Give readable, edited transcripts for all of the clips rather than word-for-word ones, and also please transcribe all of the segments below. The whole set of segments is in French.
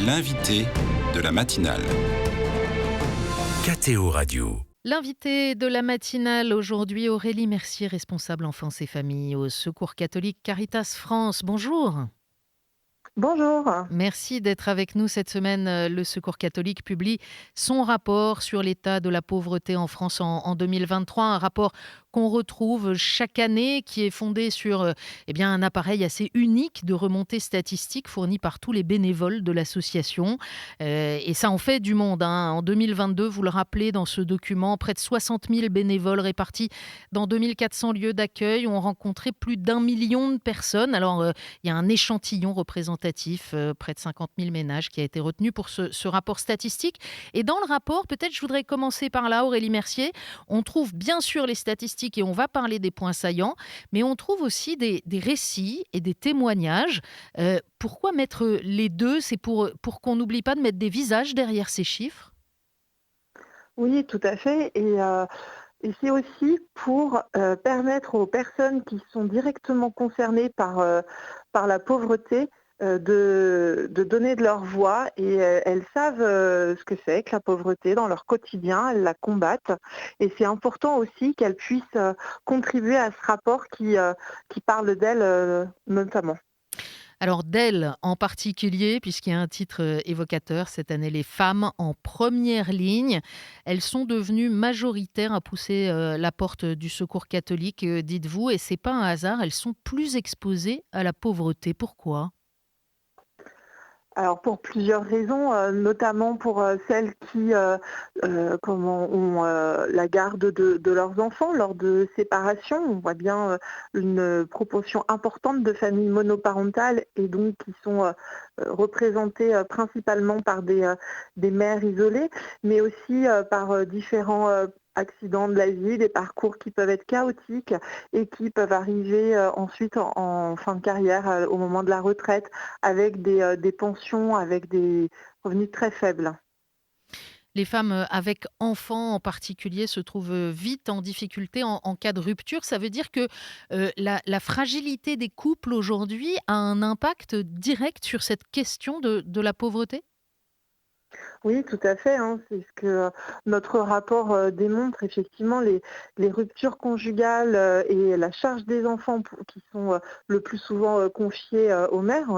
L'invité de la matinale. KTO Radio. L'invité de la matinale aujourd'hui, Aurélie Mercier, responsable enfance et famille au Secours catholique Caritas France. Bonjour. Bonjour. Merci d'être avec nous cette semaine. Le Secours catholique publie son rapport sur l'état de la pauvreté en France en 2023. Un rapport qu'on retrouve chaque année, qui est fondé sur un appareil assez unique de remontée statistique fourni par tous les bénévoles de l'association. Et ça en fait du monde. En 2022, vous le rappelez dans ce document, près de 60 000 bénévoles répartis dans 2400 lieux d'accueil ont rencontré plus d'1 million de personnes. Alors, il y a un échantillon représentatif, près de 50 000 ménages, qui a été retenu pour ce rapport statistique. Et dans le rapport, peut-être je voudrais commencer par là, Aurélie Mercier, on trouve bien sûr les statistiques et on va parler des points saillants, mais on trouve aussi des récits et des témoignages. Pourquoi mettre les deux ? C'est pour qu'on n'oublie pas de mettre des visages derrière ces chiffres ? Oui, tout à fait. Et c'est aussi pour permettre aux personnes qui sont directement concernées par la pauvreté de donner de leur voix. Et elles savent ce que c'est que la pauvreté dans leur quotidien, elles la combattent. Et c'est important aussi qu'elles puissent contribuer à ce rapport qui parle d'elles notamment. Alors d'elles en particulier, puisqu'il y a un titre évocateur cette année, les femmes en première ligne. Elles sont devenues majoritaires à pousser la porte du Secours catholique, dites-vous, et c'est pas un hasard, elles sont plus exposées à la pauvreté. Pourquoi ? Alors pour plusieurs raisons, notamment pour celles qui ont la garde de leurs enfants lors de séparation. On voit bien une proportion importante de familles monoparentales et donc qui sont représentées principalement par des mères isolées, mais aussi par différents accidents de la vie, des parcours qui peuvent être chaotiques et qui peuvent arriver ensuite en fin de carrière, au moment de la retraite, avec des pensions, avec des revenus très faibles. Les femmes avec enfants en particulier se trouvent vite en difficulté en cas de rupture. Ça veut dire que la fragilité des couples aujourd'hui a un impact direct sur cette question de la pauvreté ? Oui, tout à fait. C'est ce que notre rapport démontre. Effectivement, les ruptures conjugales et la charge des enfants qui sont le plus souvent confiées aux mères.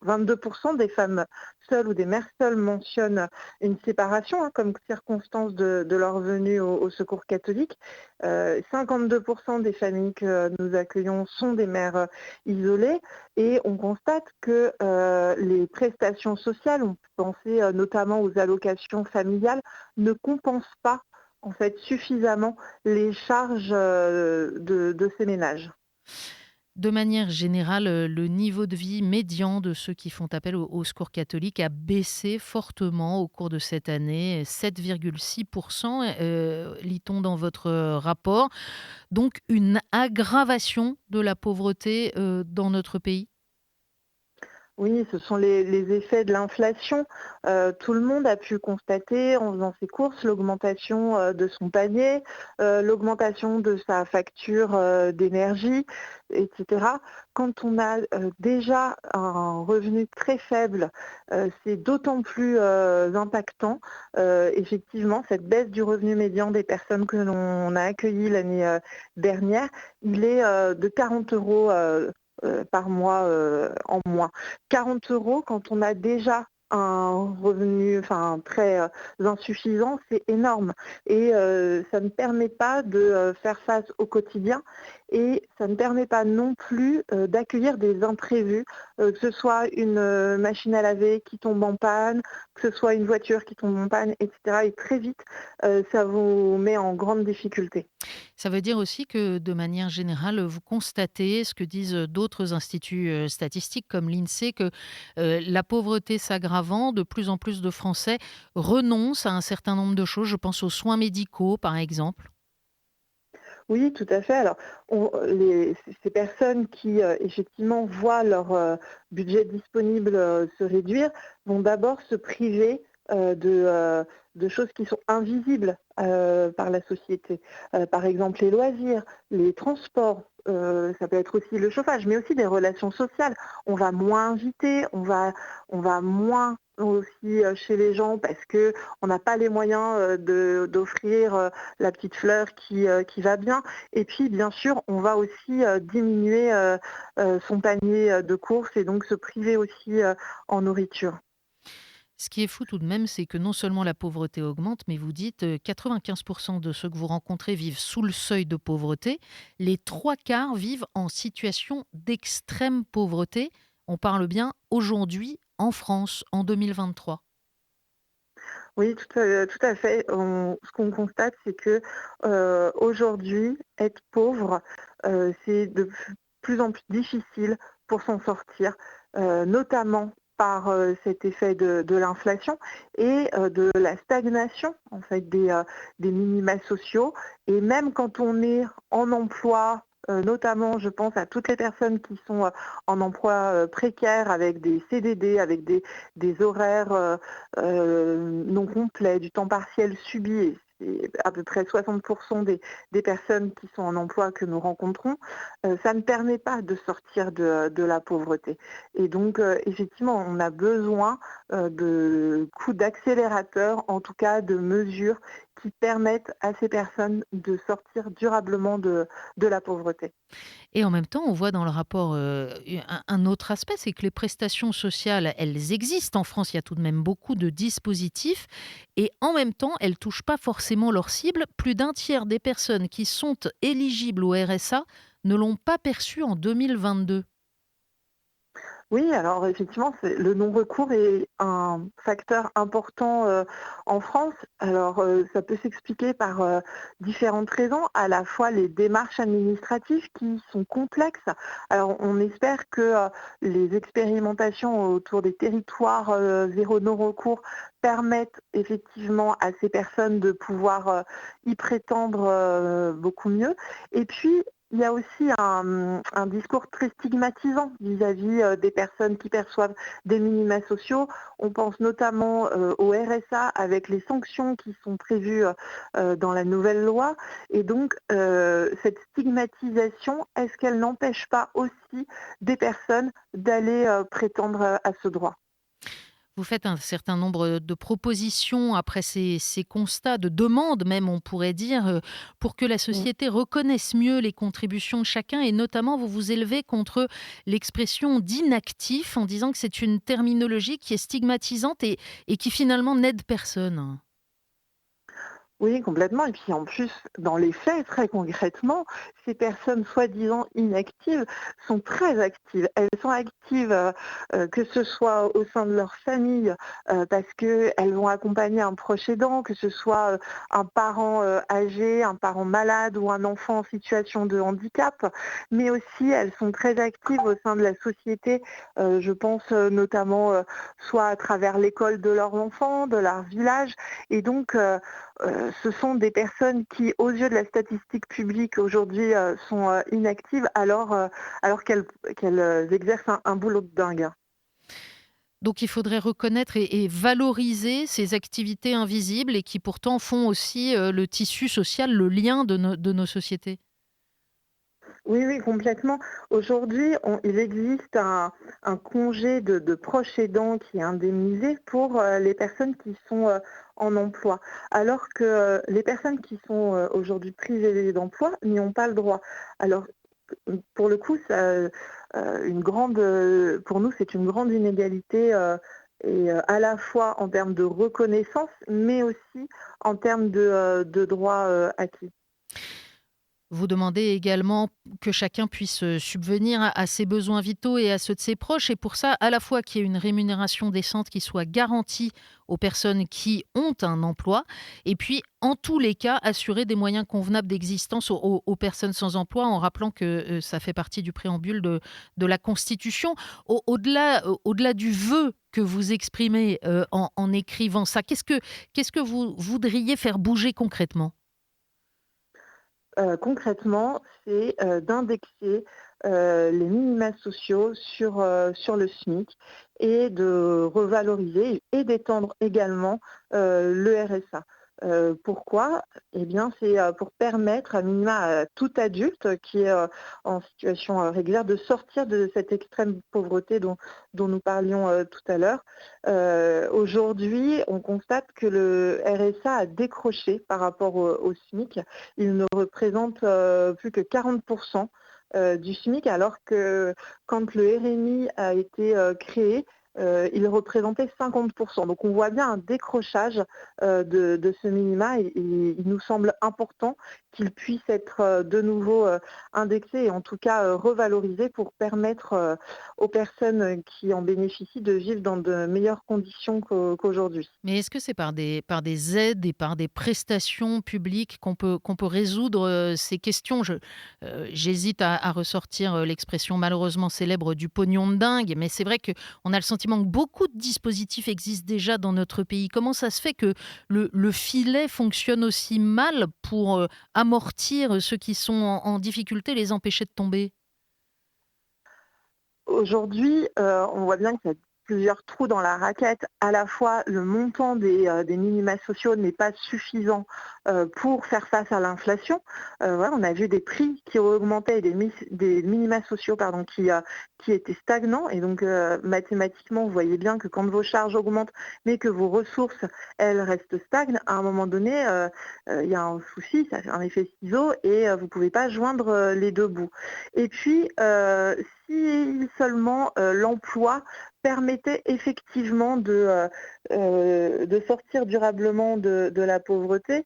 22% des femmes seules ou des mères seules mentionnent une séparation comme circonstance de leur venue au Secours catholique. 52% des familles que nous accueillons sont des mères isolées. Et on constate que les prestations sociales, on peut penser notamment aux allocations familiales, ne compensent pas en fait suffisamment les charges de ces ménages. De manière générale, le niveau de vie médian de ceux qui font appel au Secours catholique a baissé fortement au cours de cette année, 7,6%, lit-on dans votre rapport. Donc une aggravation de la pauvreté dans notre pays ? Oui, ce sont les effets de l'inflation. Tout le monde a pu constater en faisant ses courses l'augmentation de son panier, l'augmentation de sa facture d'énergie, etc. Quand on a déjà un revenu très faible, c'est d'autant plus impactant. Effectivement, cette baisse du revenu médian des personnes que l'on a accueillies l'année dernière, il est de 40 euros par mois en moins. 40 euros quand on a déjà un revenu très insuffisant, c'est énorme. Et ça ne permet pas de faire face au quotidien et ça ne permet pas non plus d'accueillir des imprévus, que ce soit une machine à laver qui tombe en panne, que ce soit une voiture qui tombe en panne, etc. Et très vite, ça vous met en grande difficulté. Ça veut dire aussi que, de manière générale, vous constatez ce que disent d'autres instituts statistiques comme l'INSEE, que la pauvreté s'aggravant, de plus en plus de Français renoncent à un certain nombre de choses. Je pense aux soins médicaux, par exemple. Oui, tout à fait. Alors, ces personnes qui, effectivement, voient leur budget disponible se réduire vont d'abord se priver de choses qui sont invisibles par la société. Par exemple, les loisirs, les transports, ça peut être aussi le chauffage, mais aussi des relations sociales. On va moins inviter, on va moins aussi chez les gens parce qu'on n'a pas les moyens d'offrir la petite fleur qui va bien. Et puis, bien sûr, on va aussi diminuer son panier de courses et donc se priver aussi en nourriture. Ce qui est fou tout de même, c'est que non seulement la pauvreté augmente, mais vous dites 95 de ceux que vous rencontrez vivent sous le seuil de pauvreté. Les trois quarts vivent en situation d'extrême pauvreté. On parle bien aujourd'hui en France, en 2023. Oui, tout à fait. Ce qu'on constate, c'est que aujourd'hui, être pauvre, c'est de plus en plus difficile pour s'en sortir, notamment par cet effet de l'inflation et de la stagnation en fait des minima sociaux. Et même quand on est en emploi, notamment je pense à toutes les personnes qui sont en emploi précaire avec des CDD, avec des horaires non complet, du temps partiel subi, et c'est à peu près 60% des personnes qui sont en emploi que nous rencontrons, ça ne permet pas de sortir de la pauvreté. Et donc, effectivement, on a besoin de coups d'accélérateur, en tout cas de mesures qui permettent à ces personnes de sortir durablement de la pauvreté. Et en même temps, on voit dans le rapport un autre aspect, c'est que les prestations sociales, elles existent en France. Il y a tout de même beaucoup de dispositifs. Et en même temps, elles ne touchent pas forcément leur cible. Plus d'un tiers des personnes qui sont éligibles au RSA ne l'ont pas perçu en 2022. Oui, alors effectivement, le non-recours est un facteur important en France. Alors, ça peut s'expliquer par différentes raisons, à la fois les démarches administratives qui sont complexes. Alors, on espère que les expérimentations autour des territoires zéro non-recours permettent effectivement à ces personnes de pouvoir y prétendre beaucoup mieux. Et puis, il y a aussi un discours très stigmatisant vis-à-vis des personnes qui perçoivent des minima sociaux. On pense notamment au RSA avec les sanctions qui sont prévues dans la nouvelle loi. Et donc, cette stigmatisation, est-ce qu'elle n'empêche pas aussi des personnes d'aller prétendre à ce droit? Vous faites un certain nombre de propositions après ces constats, de demandes même, on pourrait dire, pour que la société reconnaisse mieux les contributions de chacun et notamment vous vous élevez contre l'expression d'inactif en disant que c'est une terminologie qui est stigmatisante et qui finalement n'aide personne. Oui, complètement. Et puis en plus, dans les faits, très concrètement, ces personnes soi-disant inactives sont très actives. Elles sont actives, que ce soit au sein de leur famille, parce qu'elles vont accompagner un proche aidant, que ce soit un parent âgé, un parent malade ou un enfant en situation de handicap, mais aussi elles sont très actives au sein de la société. Je pense notamment soit à travers l'école de leurs enfants, de leur village. Et donc, ce sont des personnes qui, aux yeux de la statistique publique aujourd'hui, sont inactives alors qu'elles exercent un boulot de dingue. Donc il faudrait reconnaître et valoriser ces activités invisibles et qui pourtant font aussi le tissu social, le lien de nos sociétés. Oui, oui, complètement. Aujourd'hui, il existe un congé de proche aidant qui est indemnisé pour les personnes qui sont en emploi, alors que les personnes qui sont aujourd'hui privées d'emploi n'y ont pas le droit. Alors, pour le coup, pour nous, c'est une grande inégalité et à la fois en termes de reconnaissance, mais aussi en termes de droits acquis. Vous demandez également que chacun puisse subvenir à ses besoins vitaux et à ceux de ses proches. Et pour ça, à la fois qu'il y ait une rémunération décente qui soit garantie aux personnes qui ont un emploi, et puis en tous les cas, assurer des moyens convenables d'existence aux personnes sans emploi, en rappelant que ça fait partie du préambule de la Constitution. Au-delà du vœu que vous exprimez en écrivant ça, qu'est-ce que vous voudriez faire bouger concrètement? Concrètement, c'est d'indexer les minima sociaux sur le SMIC et de revaloriser et d'étendre également le RSA. Pourquoi? Eh bien, c'est pour permettre à minima à tout adulte qui est en situation régulière de sortir de cette extrême pauvreté dont nous parlions tout à l'heure. Aujourd'hui, on constate que le RSA a décroché par rapport au SMIC. Il ne représente plus que 40% du SMIC, alors que quand le RMI a été créé, il représentait 50%. Donc on voit bien un décrochage de ce minima et il nous semble important qu'il puisse être de nouveau indexé et en tout cas revalorisé pour permettre aux personnes qui en bénéficient de vivre dans de meilleures conditions qu'aujourd'hui. Mais est-ce que c'est par des aides et par des prestations publiques qu'on peut résoudre ces questions? J'hésite à ressortir l'expression malheureusement célèbre du pognon de dingue, mais c'est vrai qu'on a le sentiment que beaucoup de dispositifs existent déjà dans notre pays. Comment ça se fait que le filet fonctionne aussi mal pour amortir ceux qui sont en difficulté, les empêcher de tomber? Aujourd'hui, on voit bien qu'il y a plusieurs trous dans la raquette. À la fois, le montant des minima sociaux n'est pas suffisant pour faire face à l'inflation. Voilà, on a vu des prix qui ont augmenté et des minima sociaux qui étaient stagnants. Et donc, mathématiquement, vous voyez bien que quand vos charges augmentent, mais que vos ressources, elles restent stagnes, à un moment donné, il y a un souci, ça fait un effet ciseau et vous ne pouvez pas joindre les deux bouts. Et puis, si seulement l'emploi permettait effectivement de sortir durablement de la pauvreté,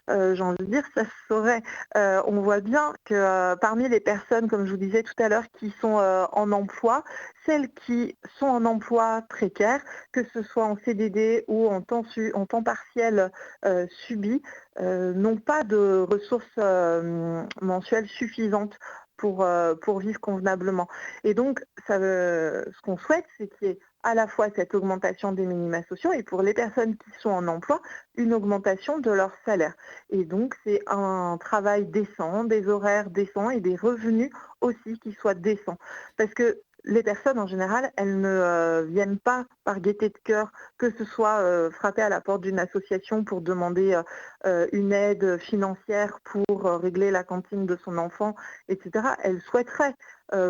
j'ai envie de dire, ça se saurait. On voit bien que parmi les personnes, comme je vous disais tout à l'heure, qui sont en emploi, celles qui sont en emploi précaire, que ce soit en CDD ou en temps partiel subi, n'ont pas de ressources mensuelles suffisantes pour vivre convenablement. Et donc, ce qu'on souhaite, c'est qu'il y ait à la fois cette augmentation des minima sociaux et pour les personnes qui sont en emploi, une augmentation de leur salaire. Et donc, c'est un travail décent, des horaires décents et des revenus aussi qui soient décents. Parce que les personnes, en général, elles ne viennent pas par gaieté de cœur, que ce soit frapper à la porte d'une association pour demander une aide financière pour régler la cantine de son enfant, etc. Elles souhaiteraient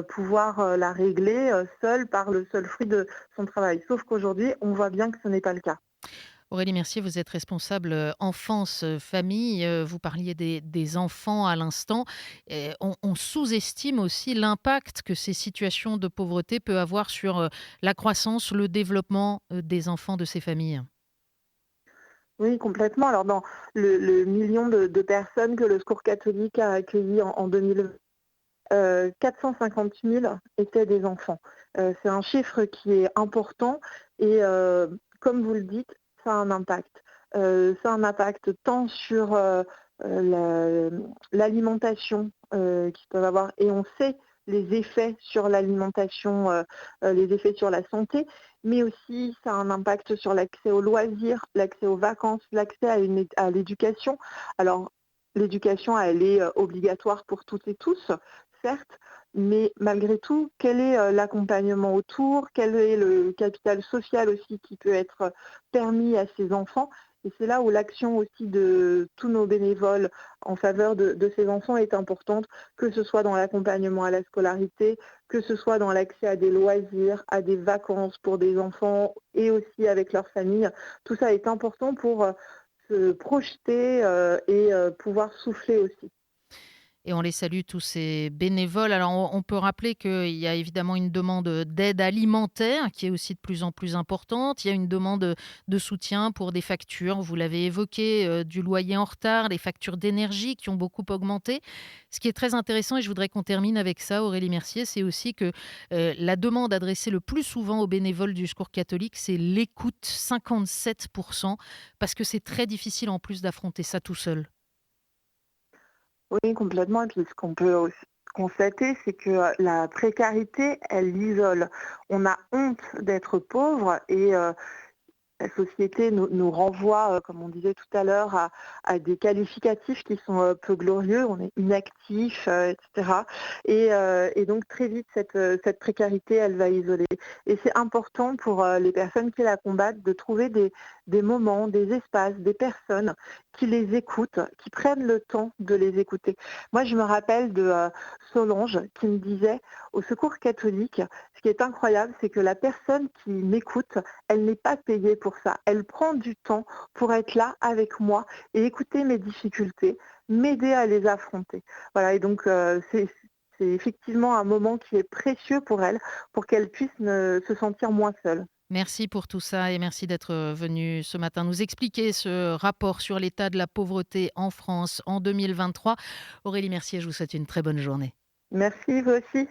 pouvoir la régler seule par le seul fruit de son travail. Sauf qu'aujourd'hui, on voit bien que ce n'est pas le cas. Aurélie Mercier, vous êtes responsable enfance, famille. Vous parliez des enfants à l'instant. Et on sous-estime aussi l'impact que ces situations de pauvreté peuvent avoir sur la croissance, le développement des enfants de ces familles. Oui, complètement. Alors, dans le million de personnes que le Secours catholique a accueilli en 2020, 450 000 étaient des enfants. C'est un chiffre qui est important et, comme vous le dites, ça a un impact. Ça a un impact tant sur l'alimentation qu'ils peuvent avoir, et on sait les effets sur l'alimentation, les effets sur la santé, mais aussi ça a un impact sur l'accès aux loisirs, l'accès aux vacances, l'accès à l'éducation. Alors, l'éducation, elle est obligatoire pour toutes et tous, certes, mais malgré tout, quel est l'accompagnement autour, quel est le capital social aussi qui peut être permis à ces enfants. Et c'est là où l'action aussi de tous nos bénévoles en faveur de ces enfants est importante, que ce soit dans l'accompagnement à la scolarité, que ce soit dans l'accès à des loisirs, à des vacances pour des enfants et aussi avec leur famille. Tout ça est important pour se projeter et pouvoir souffler aussi. Et on les salue, tous ces bénévoles. Alors, on peut rappeler qu'il y a évidemment une demande d'aide alimentaire qui est aussi de plus en plus importante. Il y a une demande de soutien pour des factures, vous l'avez évoqué, du loyer en retard, les factures d'énergie qui ont beaucoup augmenté. Ce qui est très intéressant, et je voudrais qu'on termine avec ça, Aurélie Mercier, c'est aussi que la demande adressée le plus souvent aux bénévoles du Secours catholique, c'est l'écoute, 57%, parce que c'est très difficile en plus d'affronter ça tout seul. Oui, complètement. Et puis ce qu'on peut aussi constater, c'est que la précarité, elle isole. On a honte d'être pauvre et la société nous renvoie, comme on disait tout à l'heure, à des qualificatifs qui sont peu glorieux. On est inactif, etc. Et donc très vite, cette précarité, elle va isoler. Et c'est important pour les personnes qui la combattent de trouver des moments, des espaces, des personnes qui les écoutent, qui prennent le temps de les écouter. Moi, je me rappelle de Solange qui me disait, au Secours catholique, ce qui est incroyable, c'est que la personne qui m'écoute, elle n'est pas payée pour ça. Elle prend du temps pour être là avec moi et écouter mes difficultés, m'aider à les affronter. Voilà, et donc c'est effectivement un moment qui est précieux pour elle, pour qu'elle puisse se sentir moins seule. Merci pour tout ça et merci d'être venu ce matin nous expliquer ce rapport sur l'état de la pauvreté en France en 2023. Aurélie Mercier, je vous souhaite une très bonne journée. Merci, vous aussi.